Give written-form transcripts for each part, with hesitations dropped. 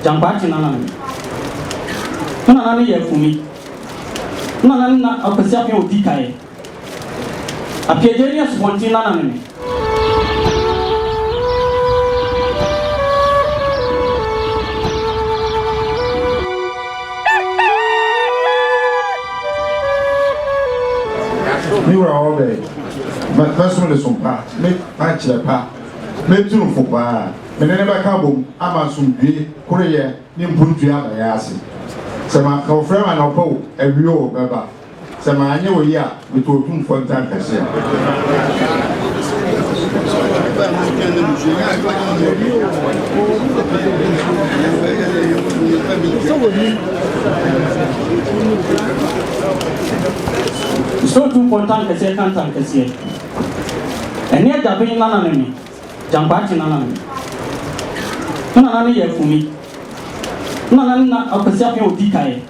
Gyankwarteng nana nana ye fumi nana na akwasi afi odi kai apiejeni asubonti nana ne we were all there. My first one is on part. Make patch the part. Make two for bar. And then never come. I'm a soon be Korea. Nimpuntia Yaase. Some are confirm and oppose a real baba. Some are new year with Otumfuo Osei so too important as a can't as yet. And yet, the being none of me, Gyankwarteng nana. Nana ye fumi. Nana akwasi afi odi kai.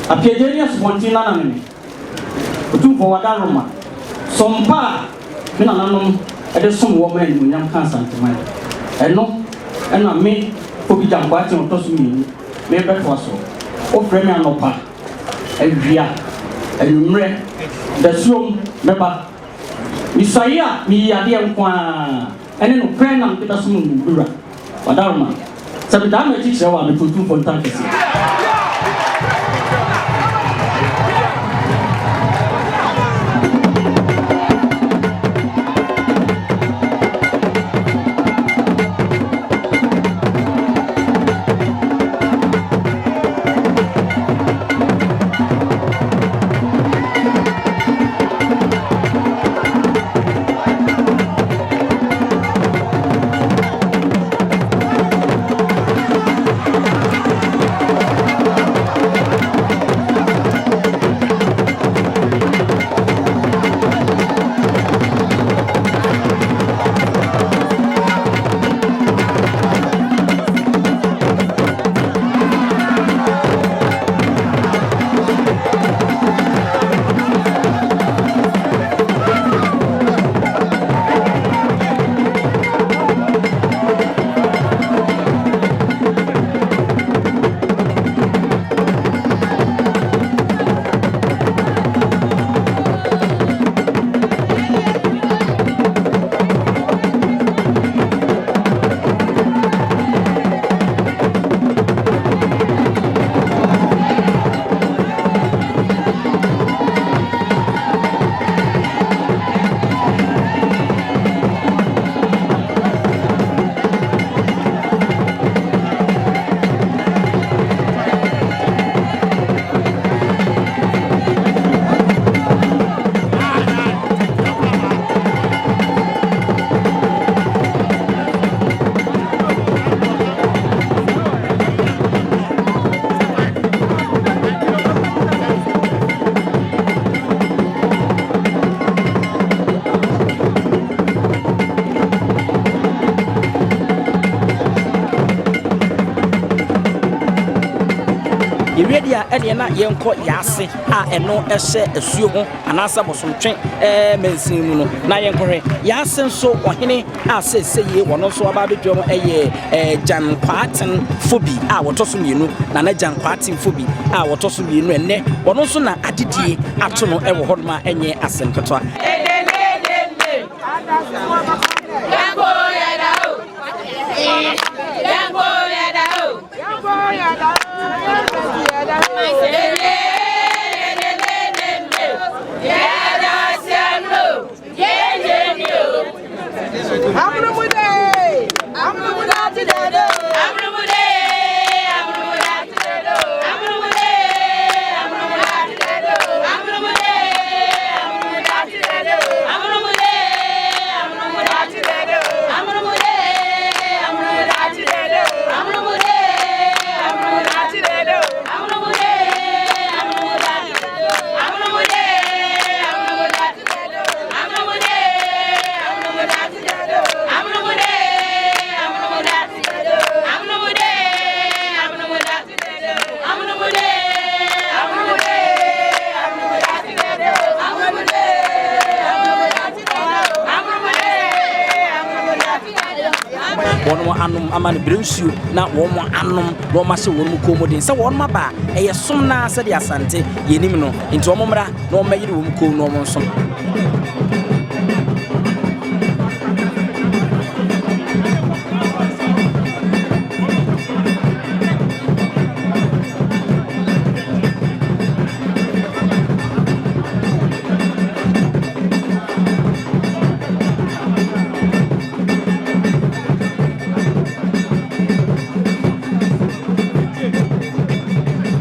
Apiejeni asubonti nana ne. Otumfuo wadaroma. Sompa me nananom ede som wo man munyam kan santeman. Eno ena me Fobi Gyankwarteng otoso mi me beto so. O frame anopa. Awia ayumre da suom meba misaya mi yade nkwa ene no kran na meda so mu bura wadaroma sabi da ma tikire wa me Otumfuo tankesi Area and na yenko Yaase eno ehye asuo ho anasa bosomtwe mensin no na yenko Yaase so ohene aseseye wono so aba bedwom Gyankwarteng Fobi wotoso mienu na Gyankwarteng Fobi wotoso mienu enne wono so na adidie ato no ewo hodma enye asenketo anom amane brensu na wo mo anom no ma hye wo mu komodin se wo ma ba eye som na se de asante yenim no nti wo mmra no ma yiri wo mu kom no mo som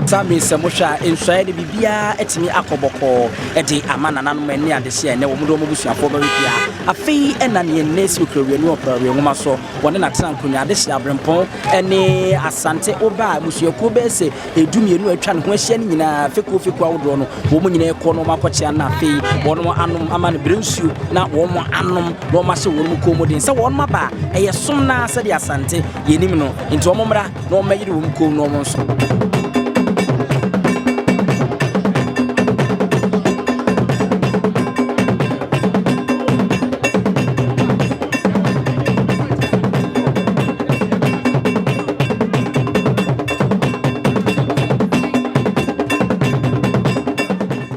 Sami Samusha inside bibia etimi akoboko edi amana nanu mani adehye ne wo mudo mobusuafo ba wipia afei ena ne nesi okrewe no operawe nwoma so wone na trankonya adehye abrempon ene asante oba musuako be se edumienu atwa ne ho ahia ne nyina feko awodo no wo mu nyina ekọ no makochia na afei wono anom amane brensu na wo mo anom no ma hye wo mu komodin se wono maba eye som na se de asante yenim no nti wo mmra no ma yiri wo mu kom no mo so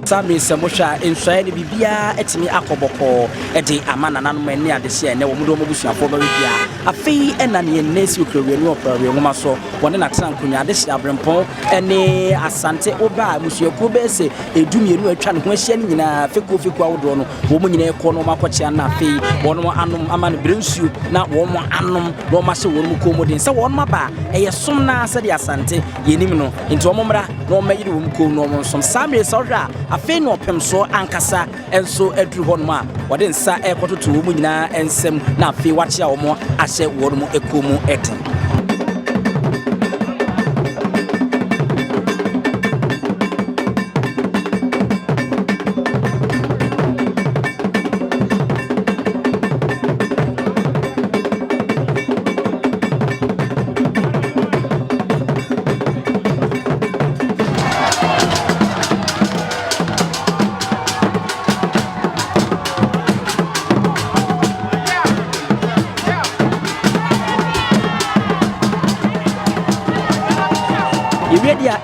Sami Samusha inside bibia etimi akoboko edi amana nanu mani adehye ne wo mudo mobusuafo ba wipia afei ena ne nesi okrewe no operawe nwoma so wone na trankonya adehye abrempon ene asante oba musuako be se edumienu atwa ne ho ahia ne nyina feko awodo no wo mu nyina ekọ no makochia na afei wono anom amane brensu na wo mo anom no ma hye wo mu komodin se wono maba eye som na se de asante yenim no nti wo mmra no ma yiri wo mu kom no mo som Sami Sawra afei no pemso ankasa enso aduru hɔ no a wɔde nsa ekototo wo mu nyina ensem na afei wakyea wo mo ahye wo no ekomu eten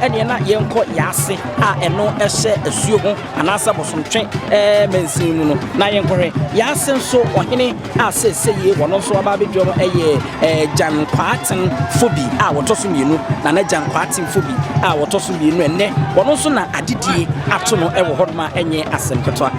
ene na yenko Yaase a eno ehye asuo ho anasa bosomtwe mansin mu no na yenkohwe Yaase nso ohene a seseye wono nso aba bedwo no Gyankwarteng Fobi a wotoso mienu na Gyankwarteng Fobi a wotoso mienu enne wono nso na adidie ato no ewo hodma enye asemketo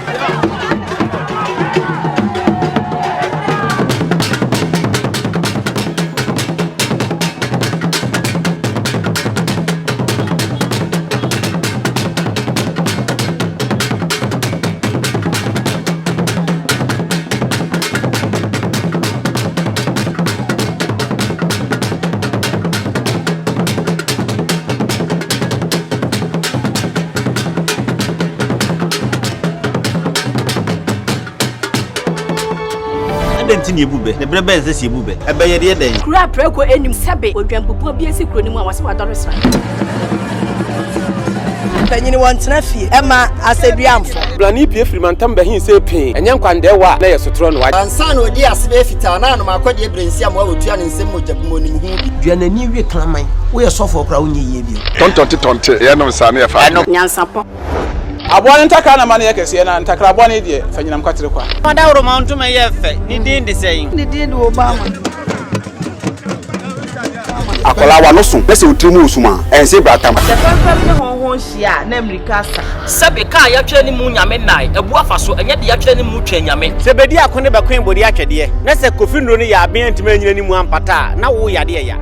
Dentini ebube ne brebe nse si ebube ebeye de den kura preko enim sebe odwampopo bi esi kuro nim a wase wadoresa tanyini wontena fie ema aseduamfo blani pie frimantam behin se pin enye nkwande wa na yesotro no wa ansa na odi asebe fita na anum akode brensi am wa otua ne nsem mojabumo nim hu duanani wie klaman wo ye sofo kra wo nye yie bi tontonte ye no nsa na ye fa NYANSAPO abone ntaka na mane yakese na ntakra abone de fanyinam kwatere kwa mada woro ma ntuma ye fe ni din de sei ni din de Obama akola wa no so pese otrimu osuma ense bratam the perfect honhon hia na America sebe ka ya twa ni mu nyame nai ebu afaso enye de ya twa ni mu twa nyame sebedi akone bekwen bodi atwede na se kofi nro ni ya aben ntima nyina ni mu ampata na wo yade ya